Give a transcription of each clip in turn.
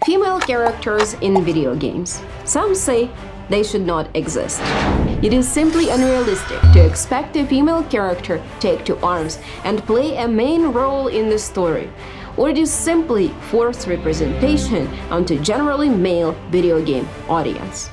Female characters in video games. Some say they should not exist. It is simply unrealistic to expect a female character take to arms and play a main role in the story, or it is simply forced representation onto generally male video game audience.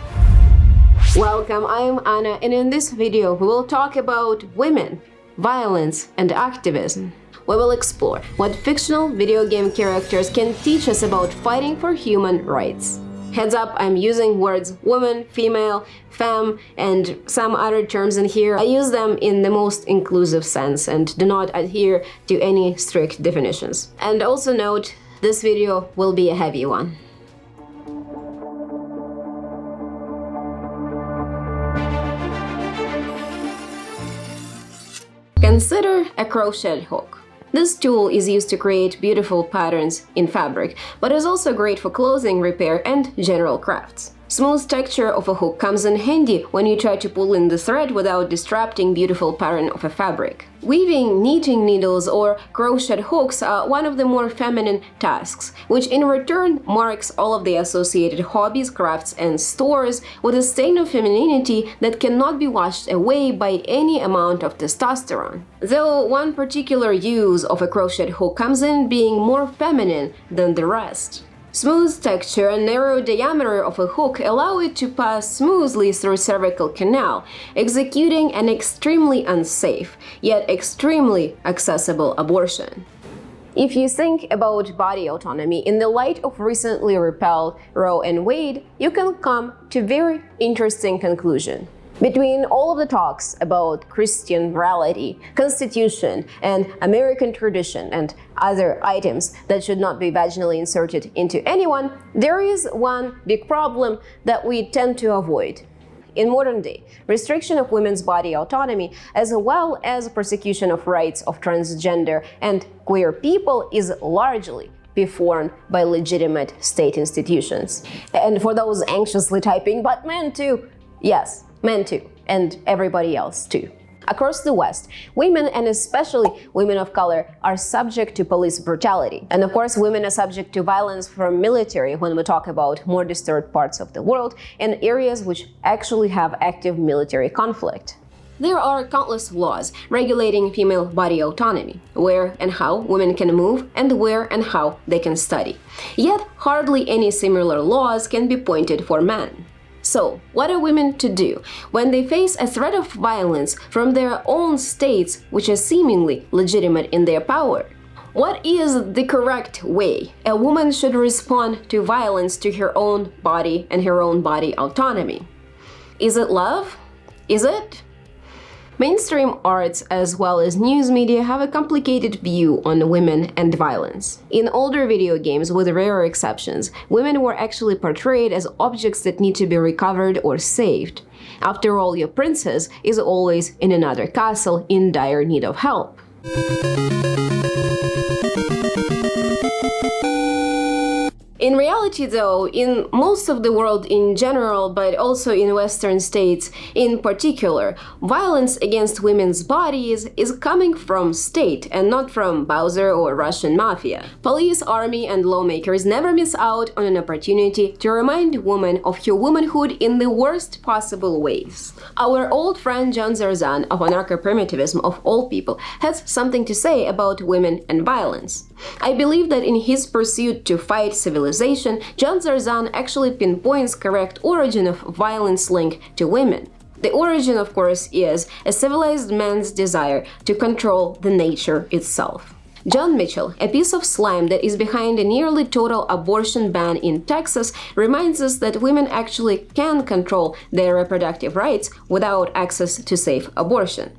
Welcome, I'm Anna, and in this video we will talk about women, violence, and activism. We will explore what fictional video game characters can teach us about fighting for human rights. Heads up, I'm using words woman, female, femme, and some other terms in here. I use them in the most inclusive sense and do not adhere to any strict definitions. And also note, this video will be a heavy one. Consider a crochet hook. This tool is used to create beautiful patterns in fabric, but is also great for clothing repair and general crafts. Smooth texture of a hook comes in handy when you try to pull in the thread without disrupting beautiful pattern of a fabric. Weaving knitting needles or crochet hooks are one of the more feminine tasks, which in return marks all of the associated hobbies, crafts, and stores with a stain of femininity that cannot be washed away by any amount of testosterone. Though one particular use of a crochet hook comes in being more feminine than the rest. Smooth texture and narrow diameter of a hook allow it to pass smoothly through cervical canal, executing an extremely unsafe, yet extremely accessible abortion. If you think about body autonomy in the light of recently repealed Roe and Wade, you can come to a very interesting conclusion. Between all of the talks about Christian morality, constitution, and American tradition and other items that should not be vaginally inserted into anyone, there is one big problem that we tend to avoid. In modern day, restriction of women's body autonomy as well as persecution of rights of transgender and queer people is largely performed by legitimate state institutions. And for those anxiously typing, but men too, yes, men too, and everybody else too. Across the West, women, and especially women of color, are subject to police brutality. And of course, women are subject to violence from military when we talk about more disturbed parts of the world and areas which actually have active military conflict. There are countless laws regulating female body autonomy, where and how women can move and where and how they can study. Yet, hardly any similar laws can be pointed for men. So, what are women to do when they face a threat of violence from their own states, which are seemingly legitimate in their power? What is the correct way a woman should respond to violence to her own body and her own body autonomy? Is it love? Is it? Mainstream arts as well as news media have a complicated view on women and violence. In older video games, with rare exceptions, women were actually portrayed as objects that need to be recovered or saved. After all, your princess is always in another castle in dire need of help. In reality, though, in most of the world in general, but also in Western states in particular, violence against women's bodies is coming from state and not from Bowser or Russian mafia. Police, army, and lawmakers never miss out on an opportunity to remind women of her womanhood in the worst possible ways. Our old friend John Zerzan of anarcho-primitivism of all people has something to say about women and violence. I believe that in his pursuit to fight civilization, John Zerzan actually pinpoints correct origin of violence linked to women. The origin, of course, is a civilized man's desire to control the nature itself. John Mitchell, a piece of slime that is behind a nearly total abortion ban in Texas, reminds us that women actually can control their reproductive rights without access to safe abortion.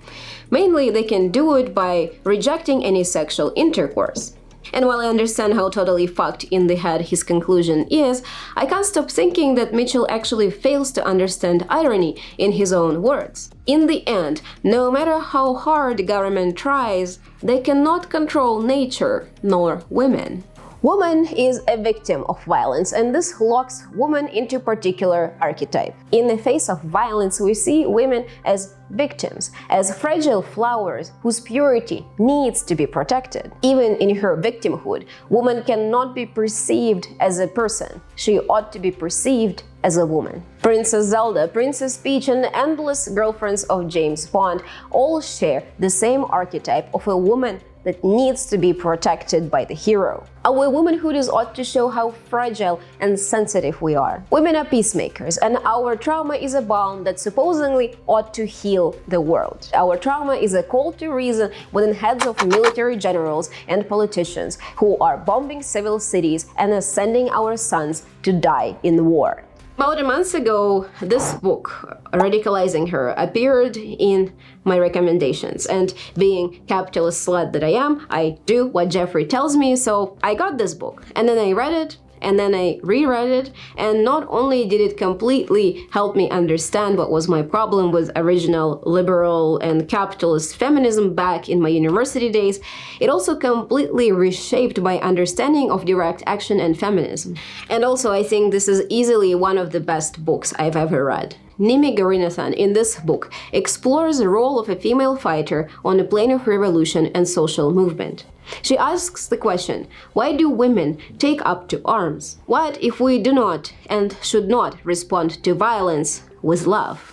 Mainly, they can do it by rejecting any sexual intercourse. And while I understand how totally fucked in the head his conclusion is, I can't stop thinking that Mitchell actually fails to understand irony in his own words. In the end, no matter how hard the government tries, they cannot control nature nor women. Woman is a victim of violence, and this locks woman into particular archetype. In the face of violence, we see women as victims, as fragile flowers whose purity needs to be protected. Even in her victimhood, woman cannot be perceived as a person. She ought to be perceived as a woman. Princess Zelda, Princess Peach, and the endless girlfriends of James Bond all share the same archetype of a woman that needs to be protected by the hero. Our womanhood ought to show how fragile and sensitive we are. Women are peacemakers, and our trauma is a balm that supposedly ought to heal the world. Our trauma is a call to reason within heads of military generals and politicians who are bombing civil cities and are sending our sons to die in war. About a month ago, this book, Radicalizing Her, appeared in my recommendations, and being capitalist slut that I am, I do what Jeffrey tells me, so I got this book, and then I read it, and then I reread it, and not only did it completely help me understand what was my problem with original liberal and capitalist feminism back in my university days, it also completely reshaped my understanding of direct action and feminism. And also, I think this is easily one of the best books I've ever read. Nimi Garinathan in this book explores the role of a female fighter on the plane of revolution and social movement. She asks the question, why do women take up to arms? What if we do not and should not respond to violence with love?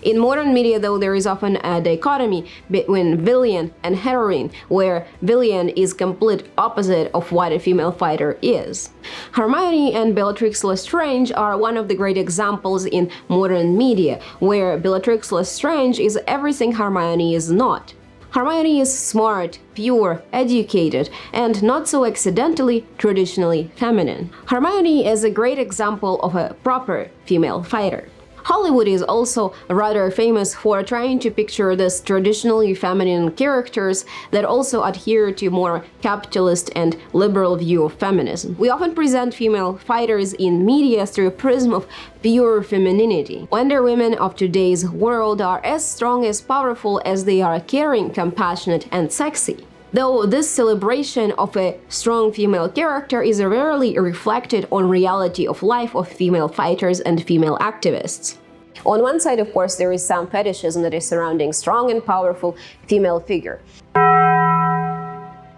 In modern media, though, there is often a dichotomy between villain and heroine, where villain is complete opposite of what a female fighter is. Hermione and Bellatrix Lestrange are one of the great examples in modern media, where Bellatrix Lestrange is everything Hermione is not. Hermione is smart, pure, educated, and not so accidentally traditionally feminine. Hermione is a great example of a proper female fighter. Hollywood is also rather famous for trying to picture these traditionally feminine characters that also adhere to more capitalist and liberal view of feminism. We often present female fighters in media through a prism of pure femininity. Wonder Women of today's world are as strong, as powerful as they are caring, compassionate, and sexy. Though this celebration of a strong female character is rarely reflected on reality of life of female fighters and female activists. On one side, of course, there is some fetishism that is surrounding strong and powerful female figure.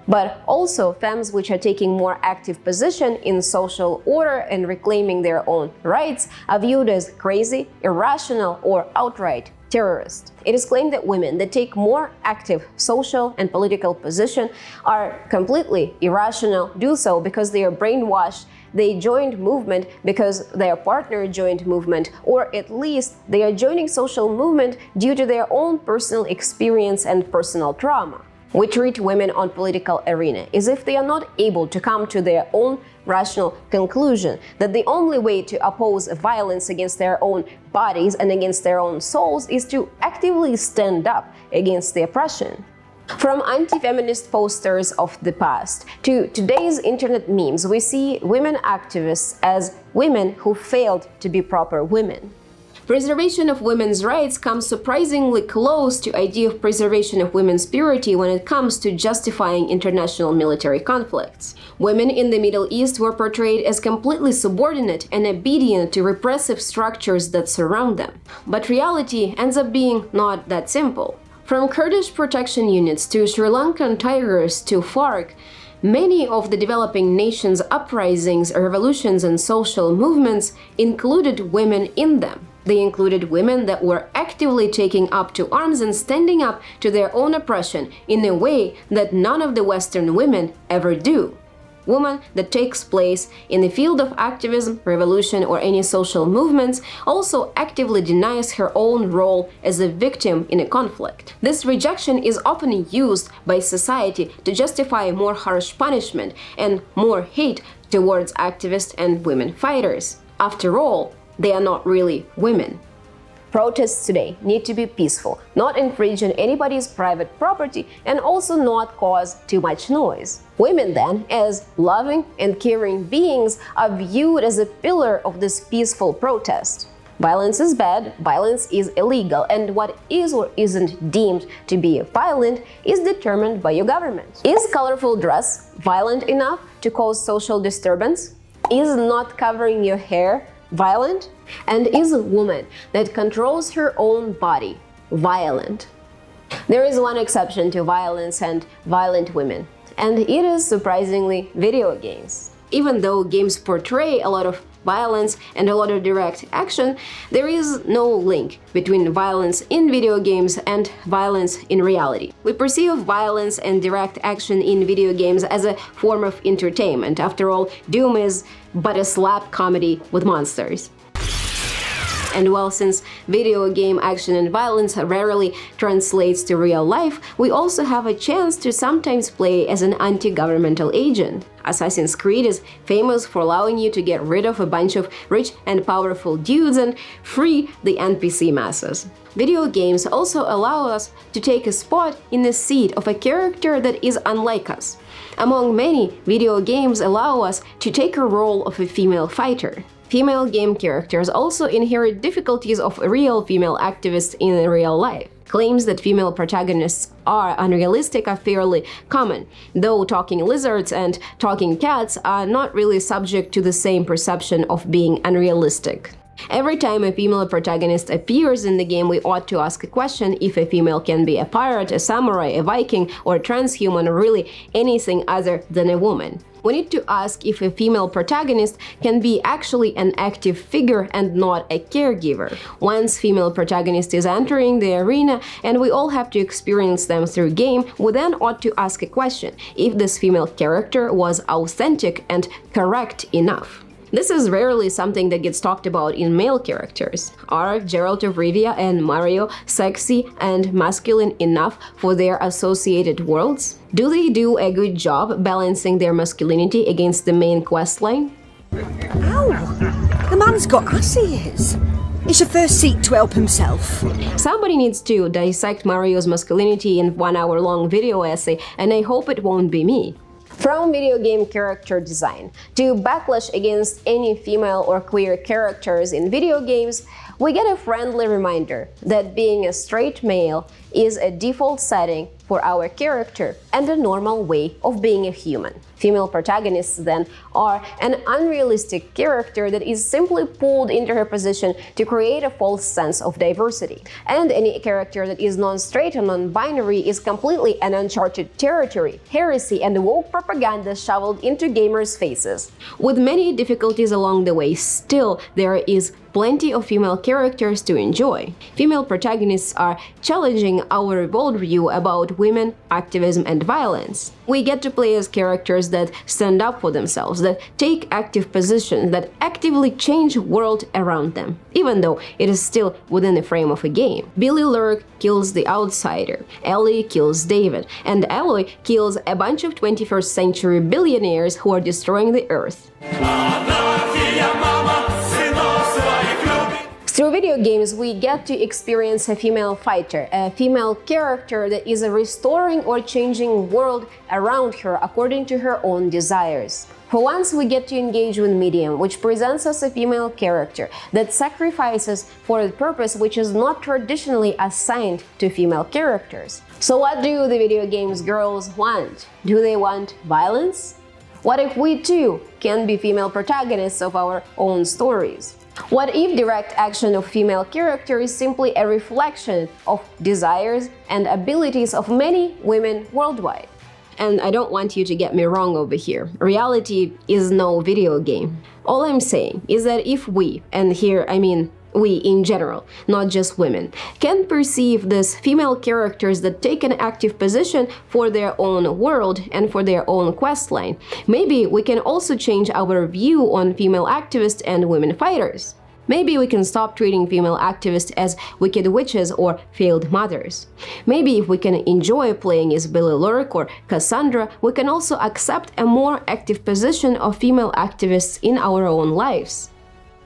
But also, femmes which are taking more active position in social order and reclaiming their own rights are viewed as crazy, irrational, or outright terrorist. It is claimed that women that take more active social and political position are completely irrational, do so because they are brainwashed, they joined movement because their partner joined movement, or at least they are joining social movement due to their own personal experience and personal trauma. We treat women on political arena as if they are not able to come to their own rational conclusion that the only way to oppose violence against their own bodies and against their own souls is to actively stand up against the oppression. From anti-feminist posters of the past to today's internet memes, we see women activists as women who failed to be proper women. Preservation of women's rights comes surprisingly close to the idea of preservation of women's purity when it comes to justifying international military conflicts. Women in the Middle East were portrayed as completely subordinate and obedient to repressive structures that surround them. But reality ends up being not that simple. From Kurdish protection units to Sri Lankan Tigers to FARC, many of the developing nations' uprisings, revolutions, and social movements included women in them. They included women that were actively taking up to arms and standing up to their own oppression in a way that none of the Western women ever do. Woman that takes place in the field of activism, revolution, or any social movements also actively denies her own role as a victim in a conflict. This rejection is often used by society to justify more harsh punishment and more hate towards activists and women fighters. After all, they are not really women. Protests today need to be peaceful, not infringe on anybody's private property, and also not cause too much noise. Women, then, as loving and caring beings, are viewed as a pillar of this peaceful protest. Violence is bad, violence is illegal, and what is or isn't deemed to be violent is determined by your government. Is colorful dress violent enough? to cause social disturbance? Is not covering your hair violent? And is a woman that controls her own body violent? There is one exception to violence and violent women, and it is surprisingly video games. Even though games portray a lot of violence and a lot of direct action, there is no link between violence in video games and violence in reality. We perceive violence and direct action in video games as a form of entertainment. After all, Doom is but a slap comedy with monsters. And well, since video game action and violence rarely translates to real life, we also have a chance to sometimes play as an anti-governmental agent. Assassin's Creed is famous for allowing you to get rid of a bunch of rich and powerful dudes and free the NPC masses. Video games also allow us to take a spot in the seat of a character that is unlike us. Among many, video games allow us to take a role of a female fighter. Female game characters also inherit difficulties of real female activists in real life. Claims that female protagonists are unrealistic are fairly common, though talking lizards and talking cats are not really subject to the same perception of being unrealistic. Every time a female protagonist appears in the game, we ought to ask a question if a female can be a pirate, a samurai, a Viking, or a transhuman, or really anything other than a woman. We need to ask if a female protagonist can be actually an active figure and not a caregiver. Once female protagonist is entering the arena and we all have to experience them through game, we then ought to ask a question if this female character was authentic and correct enough. This is rarely something that gets talked about in male characters. Are Geralt of Rivia and Mario sexy and masculine enough for their associated worlds? Do they do a good job balancing their masculinity against the main questline? Ow! The man's got ass, he is. He should first seek to help himself. Somebody needs to dissect Mario's masculinity in 1-hour-long video essay, and I hope it won't be me. From video game character design to backlash against any female or queer characters in video games, we get a friendly reminder that being a straight male is a default setting for our character and a normal way of being a human. Female protagonists, then, are an unrealistic character that is simply pulled into her position to create a false sense of diversity. And any character that is non-straight or non-binary is completely an uncharted territory, heresy, and woke propaganda shoveled into gamers' faces. With many difficulties along the way, still there is plenty of female characters to enjoy. Female protagonists are challenging our worldview about women, activism, and violence. We get to play as characters that stand up for themselves, that take active positions, that actively change the world around them, even though it is still within the frame of a game. Billy Lurk kills the outsider, Ellie kills David, and Aloy kills a bunch of 21st century billionaires who are destroying the earth. Through video games, we get to experience a female fighter, a female character that is restoring or changing the world around her according to her own desires. For once, we get to engage with Medium, which presents us a female character that sacrifices for a purpose which is not traditionally assigned to female characters. So what do the video games girls want? Do they want violence? What if we too can be female protagonists of our own stories? What if direct action of female character is simply a reflection of desires and abilities of many women worldwide? And I don't want you to get me wrong over here. Reality is no video game. All I'm saying is that if we, and here I mean we in general, not just women, can perceive these female characters that take an active position for their own world and for their own questline, maybe we can also change our view on female activists and women fighters. Maybe we can stop treating female activists as wicked witches or failed mothers. Maybe if we can enjoy playing as Billy Lurk or Kassandra, we can also accept a more active position of female activists in our own lives.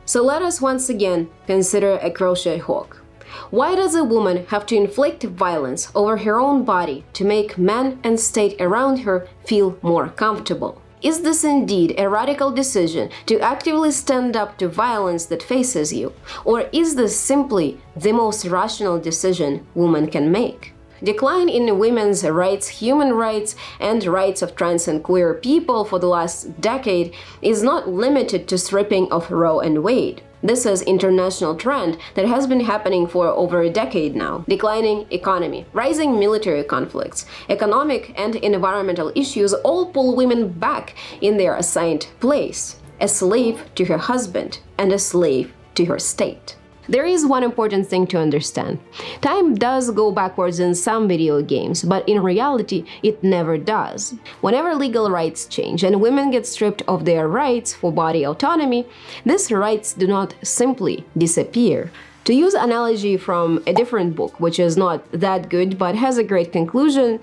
So let us once again consider a crochet hook. Why does a woman have to inflict violence over her own body to make men and state around her feel more comfortable? Is this indeed a radical decision to actively stand up to violence that faces you? Or is this simply the most rational decision women can make? decline in women's rights, human rights, and rights of trans and queer people for the last decade is not limited to stripping of Roe and Wade. This is an international trend that has been happening for over a decade now. Declining economy, rising military conflicts, economic and environmental issues all pull women back in their assigned place, a slave to her husband and a slave to her state. There is one important thing to understand. Time does go backwards in some video games, but in reality, it never does. Whenever legal rights change and women get stripped of their rights for body autonomy, these rights do not simply disappear. To use an analogy from a different book, which is not that good but has a great conclusion,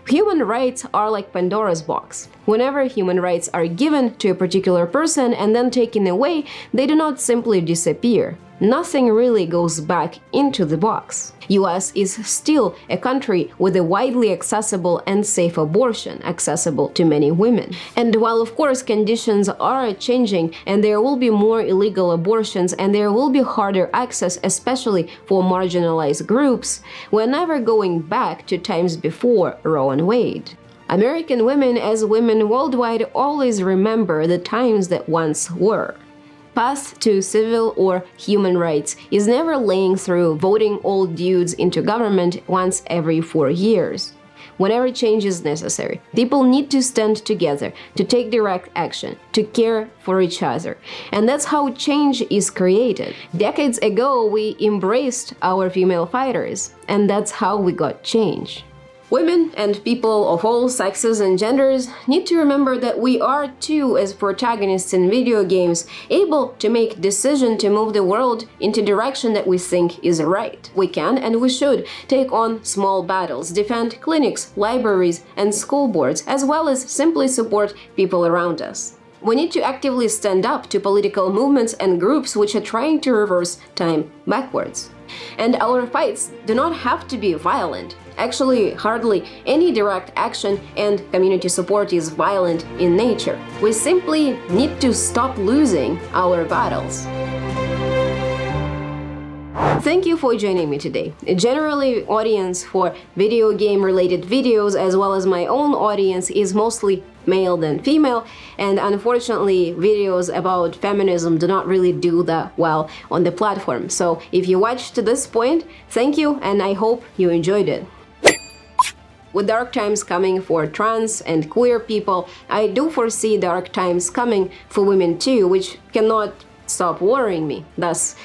human rights are like Pandora's box. Whenever human rights are given to a particular person and then taken away, they do not simply disappear. Nothing really goes back into the box. US is still a country with a widely accessible and safe abortion, accessible to many women. And while of course conditions are changing and there will be more illegal abortions and there will be harder access, especially for marginalized groups, we're never going back to times before Roe and Wade. American women, as women worldwide, always remember the times that once were. Path to civil or human rights is never laying through voting old dudes into government once every 4 years. Whenever change is necessary, people need to stand together, to take direct action, to care for each other. And that's how change is created. Decades ago, we embraced our female fighters, and that's how we got change. Women and people of all sexes and genders need to remember that we are too, as protagonists in video games, able to make decisions to move the world into direction that we think is right. We can and we should take on small battles, defend clinics, libraries, and school boards, as well as simply support people around us. We need to actively stand up to political movements and groups which are trying to reverse time backwards. And our fights do not have to be violent. Actually, hardly any direct action and community support is violent in nature. We simply need to stop losing our battles. Thank you for joining me today. Generally, audience for video game related videos as well as my own audience is mostly male than female, and unfortunately videos about feminism do not really do that well on the platform. So if you watched to this point, thank you and I hope you enjoyed it. With dark times coming for trans and queer people, I do foresee dark times coming for women too, which cannot stop worrying me. Thus,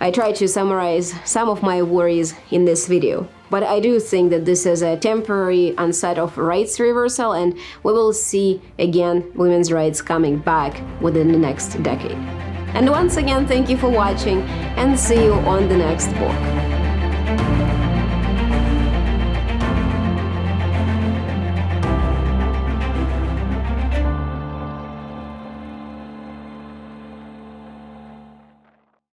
I try to summarize some of my worries in this video. But I do think that this is a temporary onset of rights reversal, and we will see again women's rights coming back within the next decade. And once again, thank you for watching and see you on the next book.